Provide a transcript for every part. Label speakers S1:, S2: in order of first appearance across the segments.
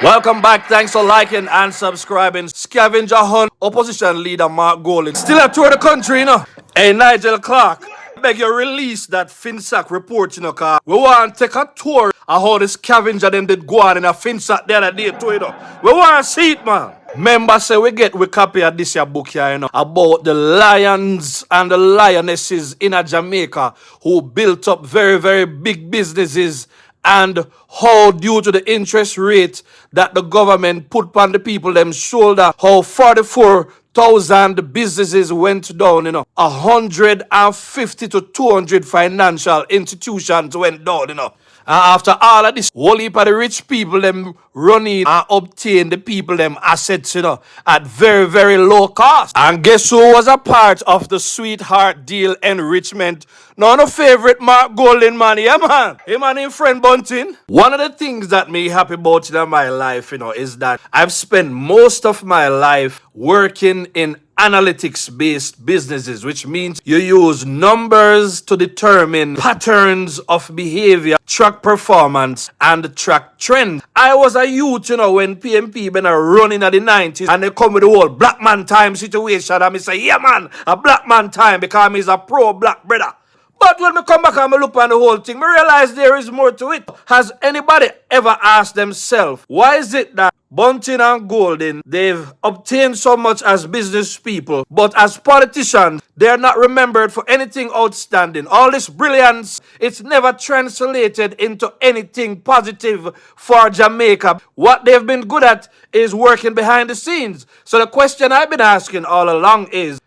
S1: Welcome back. Thanks for liking and subscribing. Scavenger hunt. Opposition leader Mark Golding still a tour the country, you know. Hey, Nigel Clark, I beg you release that FinSac report, you know, cause we want to take a tour of how the scavenger them did go on in a FinSac the other day too, you know. We want to see it, man. Members say we copy of this here book here, you know, about the lions and the lionesses in a Jamaica who built up very, very big businesses, and how due to the interest rate that the government put on the people them shoulder, how 44,000 businesses went down, you know. 150 to 200 financial institutions went down, you know. And after all of this, whole heap of the rich people them running and obtain the people them assets, you know, at very, very low cost. And guess who was a part of the sweetheart deal enrichment? None of favorite Mark Golding, man. Yeah, man. Him and his friend Bunting. One of the things that me happy about in my life, you know, is that I've spent most of my life working in analytics-based businesses, which means you use numbers to determine patterns of behavior, track performance, and track trend. I was a youth, you know, when PNP been running at the 90s, and they come with the whole black man time situation, and me say, yeah, man, a black man time, because he's a pro-black brother. But when I come back and I look on the whole thing, I realize there is more to it. Has anybody ever asked themselves, why is it that Bunting and Golding, they've obtained so much as business people, but as politicians, they're not remembered for anything outstanding? All this brilliance, it's never translated into anything positive for Jamaica. What they've been good at is working behind the scenes. So the question I've been asking all along is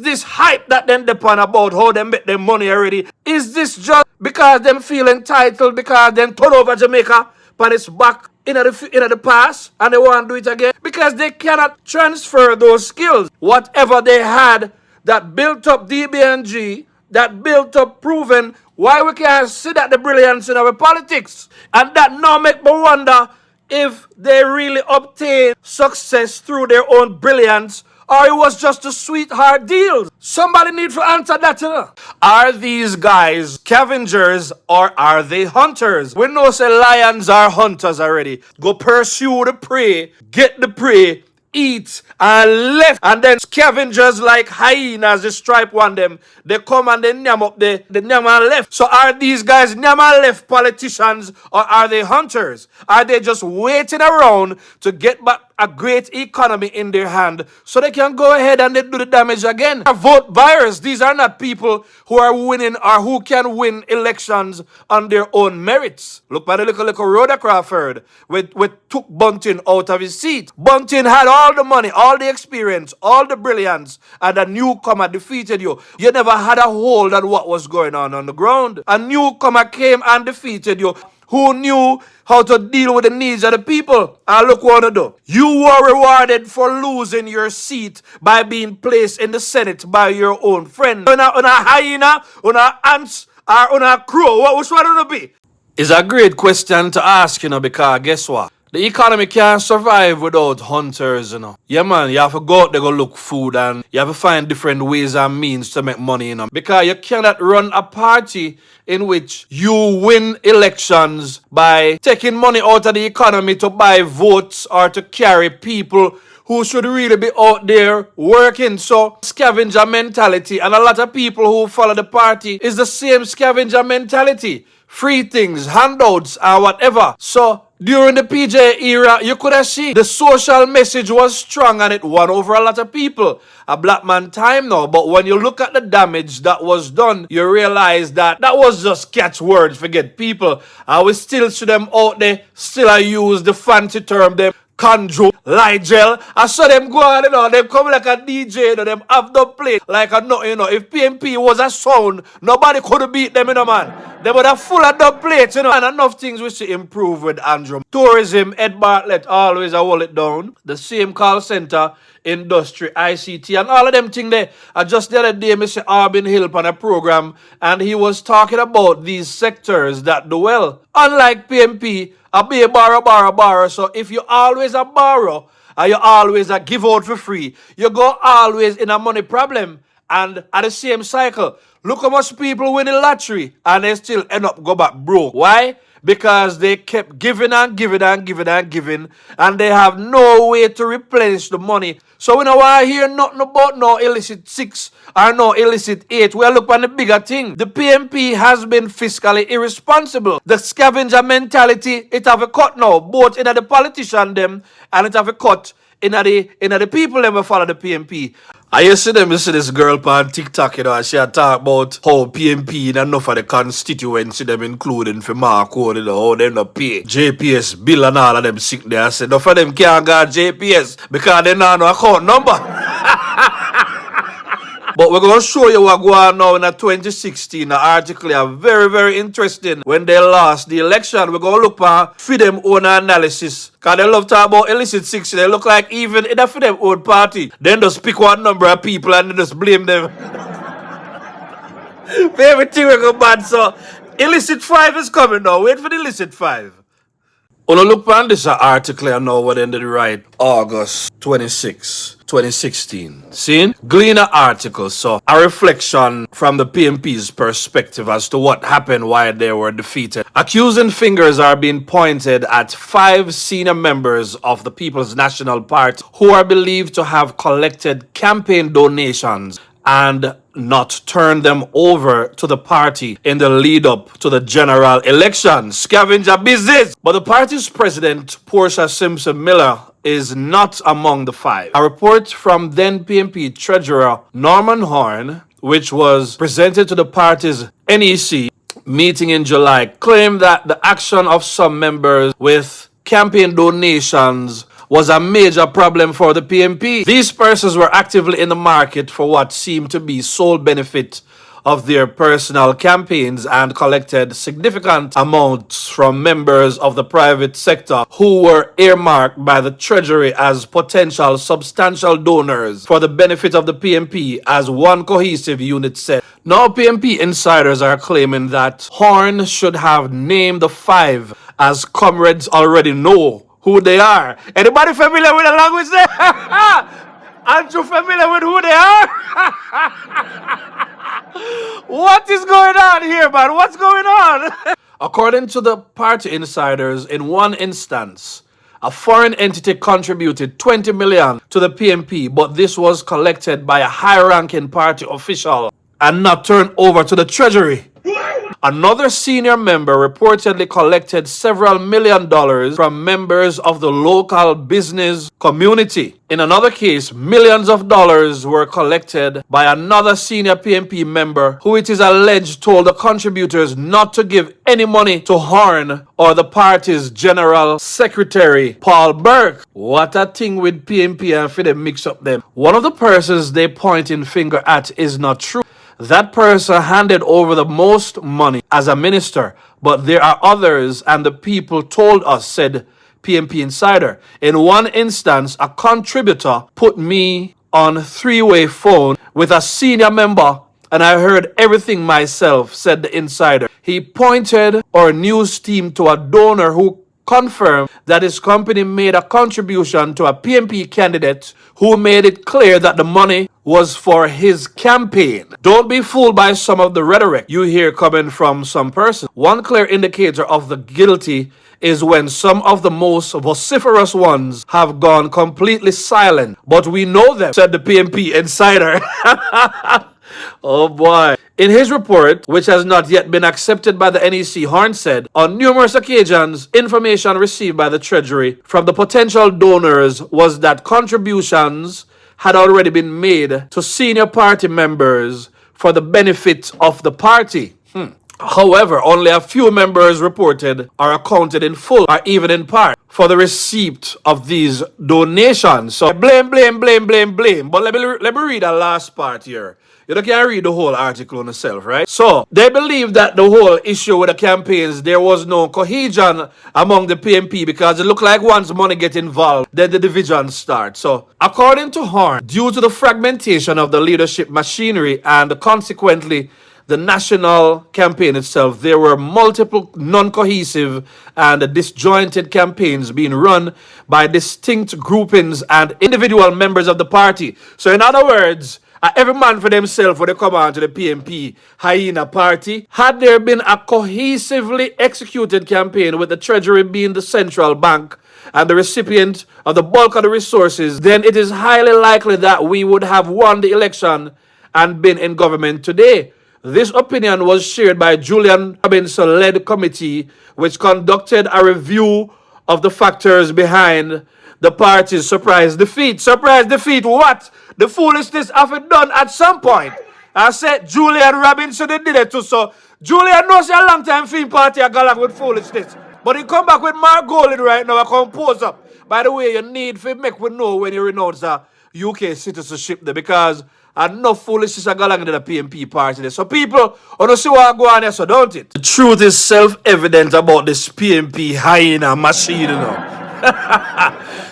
S1: this hype that them depend about how them make their money already? Is this just because them feel entitled because them turn over Jamaica but it's back in the past and they want to do it again? Because they cannot transfer those skills. Whatever they had that built up DBNG, that built up proven, why we can't see that the brilliance in our politics? And that now make me wonder if they really obtain success through their own brilliance, or it was just a sweetheart deal. Somebody need to answer that, you know. Are these guys scavengers or are they hunters? We know say lions are hunters already. Go pursue the prey, get the prey, eat and left, and then scavengers like hyenas, the stripe one them, they come and they nyam up the nyam and left. So are these guys nyam and left politicians or are they hunters? Are they just waiting around to get back a great economy in their hand so they can go ahead and they do the damage again? Vote buyers. These are not people who are winning or who can win elections on their own merits. Look at the little road Crawford with took Bunting out of his seat. Bunting had all the money, all the experience, all the brilliance, and a newcomer defeated you. You never had a hold on what was going on the ground. A newcomer came and defeated you, who knew how to deal with the needs of the people. And look what you do. You were rewarded for losing your seat by being placed in the Senate by your own friend. On a hyena, on a ants, or on a crow, which one would it be? It's a great question to ask, you know, because guess what? The economy can't survive without hunters, you know. Yeah, man, you have to go out there, go look food, and you have to find different ways and means to make money, you know. Because you cannot run a party in which you win elections by taking money out of the economy to buy votes or to carry people who should really be out there working. So scavenger mentality, and a lot of people who follow the party is the same scavenger mentality. Free things, handouts, or whatever. So during the PJ era, you could have seen the social message was strong and it won over a lot of people. A black man time now. But when you look at the damage that was done, you realize that was just catchwords, forget people. I will still see them out there, still I use the fancy term, them Conjo, Ligel. I saw them go on, you know, them come like a DJ, you know, them have the play like a no, you know. If PNP was a sound, nobody could beat them, you know, man. They would have full of the plates, you know. And enough things we should improve with Andrew. Tourism, Ed Bartlett always a hold it down. The same call center, industry, ICT, and all of them things there. I just the other day, Mr. Arbin Hill on a program, and he was talking about these sectors that do well. Unlike PNP, I be a borrow. So if you always a borrow, and you always a give out for free, you go always in a money problem. And at the same cycle, look how much people win the lottery and they still end up go back broke. Why? because they kept giving and giving and giving and giving, and they have no way to replenish the money. So we don't want to hear nothing about no illicit 6 or no illicit 8. We'll look on the bigger thing. The PNP has been fiscally irresponsible. The scavenger mentality, it have a cut now, both in the politician them and it have a cut in the people them who follow the PNP. I used to them, you see this girl on TikTok, you know, and she had talk about how PNP and enough of the constituency them including for Marco, you know, how they not pay JPS bill and all of them sick there. I said, enough of them can't get JPS because they don't have no account number. But we're going to show you what going on now in the 2016. The article are very, very interesting. When they lost the election, we're going to look for them own analysis. Because they love to talk about illicit 6. They look like even in a for them own party. Then just pick one number of people and then just blame them. Everything will go bad. So illicit 5 is coming now. Wait for the illicit 5. When I look on this article, I know what ended right. August 26, 2016. See? Gleaner article. So, a reflection from the PNP's perspective as to what happened while they were defeated. Accusing fingers are being pointed at 5 senior members of the People's National Party who are believed to have collected campaign donations and not turn them over to the party in the lead up to the general election. Scavenger business! But the party's president, Portia Simpson Miller, is not among the 5. A report from then PNP Treasurer Norman Horn, which was presented to the party's NEC meeting in July, claimed that the action of some members with campaign donations was a major problem for the PNP. These persons were actively in the market for what seemed to be sole benefit of their personal campaigns and collected significant amounts from members of the private sector who were earmarked by the Treasury as potential substantial donors for the benefit of the PNP as one cohesive unit said. Now PNP insiders are claiming that Horn should have named the 5 as comrades already know who they are. Anybody familiar with the language there? Aren't you familiar with who they are? What is going on here, man? What's going on? According to the party insiders, in one instance, a foreign entity contributed 20 million to the PNP, but this was collected by a high-ranking party official and not turned over to the Treasury. Another senior member reportedly collected several $1 million from members of the local business community. In another case, millions of dollars were collected by another senior PNP member who it is alleged told the contributors not to give any money to Horn or the party's general secretary, Paul Burke. What a thing with PNP and for them mix up them. One of the persons they pointing finger at is not true. That person handed over the most money as a minister, but there are others and the people told us, said PNP insider. In one instance, a contributor put me on a 3-way phone with a senior member and I heard everything myself, said the insider. He pointed our news team to a donor who confirmed that his company made a contribution to a PNP candidate who made it clear that the money was for his campaign. Don't be fooled by some of the rhetoric you hear coming from some person. One clear indicator of the guilty is when some of the most vociferous ones have gone completely silent. But we know them, said the PNP insider. Oh boy. In his report, which has not yet been accepted by the NEC, Horn said, on numerous occasions, information received by the Treasury from the potential donors was that contributions had already been made to senior party members for the benefit of the party. However, only a few members reported or accounted in full or even in part for the receipt of these donations. So blame. But let me read the last part here. You can't read the whole article on yourself, right? So they believe that the whole issue with the campaigns, there was no cohesion among the PNP because it looked like once money get involved, then the division starts. So according to Horn, due to the fragmentation of the leadership machinery and consequently the national campaign itself, there were multiple non-cohesive and disjointed campaigns being run by distinct groupings and individual members of the party. So in other words, Every man for themselves when they come on to the PNP Hyena party. Had there been a cohesively executed campaign with the Treasury being the central bank and the recipient of the bulk of the resources, then it is highly likely that we would have won the election and been in government today. This opinion was shared by Julian Robinson-led committee, which conducted a review of the factors behind the party's surprise defeat. Surprise defeat, what? The foolishness have it done at some point. I said Julian Robinson did it too, so Julian knows a long time film party I got along with foolishness. But he come back with Mark Golding right now, a compose up. By the way, you need to make we know when you renounce a UK citizenship there, because enough foolishness are going to the PNP party there. So people, you see what go on here, so don't it? The truth is self-evident about this PNP hyena machine, you know.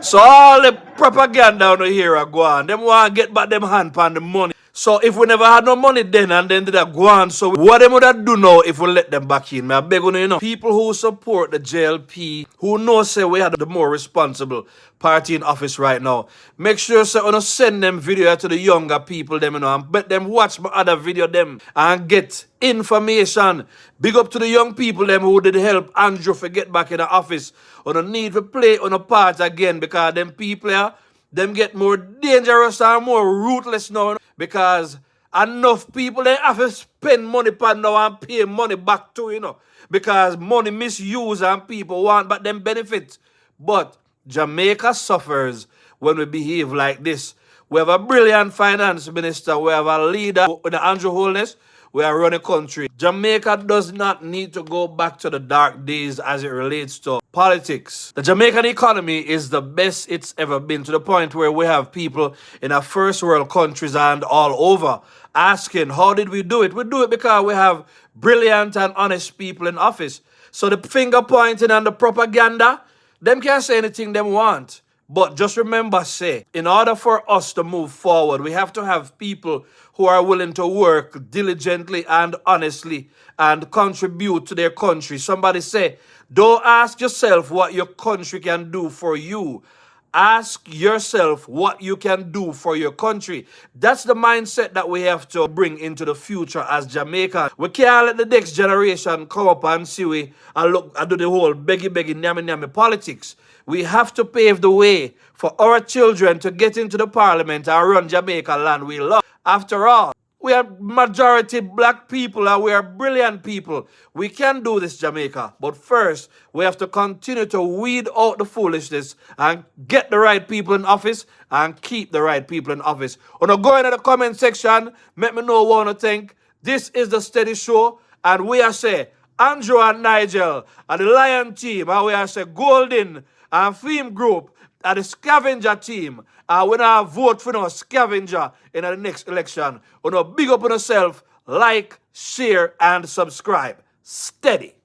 S1: So all the propaganda on here are go on. Them want to get back them hand on the money. So if we never had no money then and then did that go on, so what them would have do now if we let them back in? I beg you know. People who support the JLP, who know say we are the more responsible party in office right now, make sure say you send them video to the younger people them, you know, and bet them watch my other video them and get information. Big up to the young people them who did help Andrew for get back in the office. On the need to play on a part again, because them people here, them get more dangerous and more ruthless now, because enough people they have to spend money pan now and pay money back to, you know, because money misuse and people want but them benefits. But Jamaica suffers when we behave like this. We have a brilliant finance minister, we have a leader with the Andrew Holness. We are running a country. Jamaica does not need to go back to the dark days as it relates to politics. The Jamaican economy is the best it's ever been, to the point where we have people in our first world countries and all over asking, how did we do it? We do it because we have brilliant and honest people in office. So the finger pointing and the propaganda, them can't say anything them want. But just remember, say, in order for us to move forward, we have to have people who are willing to work diligently and honestly and contribute to their country. Somebody say, don't ask yourself what your country can do for you. Ask yourself what you can do for your country. That's the mindset that we have to bring into the future as Jamaica. We can't let the next generation come up and see we and look and do the whole beggy, nyami politics. We have to pave the way for our children to get into the parliament and run Jamaica land we love. After all, we are majority black people and we are brilliant people. We can do this, Jamaica. But first, we have to continue to weed out the foolishness and get the right people in office and keep the right people in office. When I go into the comment section, let me know what you think. This is the Steady Show, and we are say Andrew and Nigel and the Lion team, and we are say Golden and Theme Group and the Scavenger team. And we now vote for no scavenger in the next election. You know, big up on yourself, like, share, and subscribe. Steady.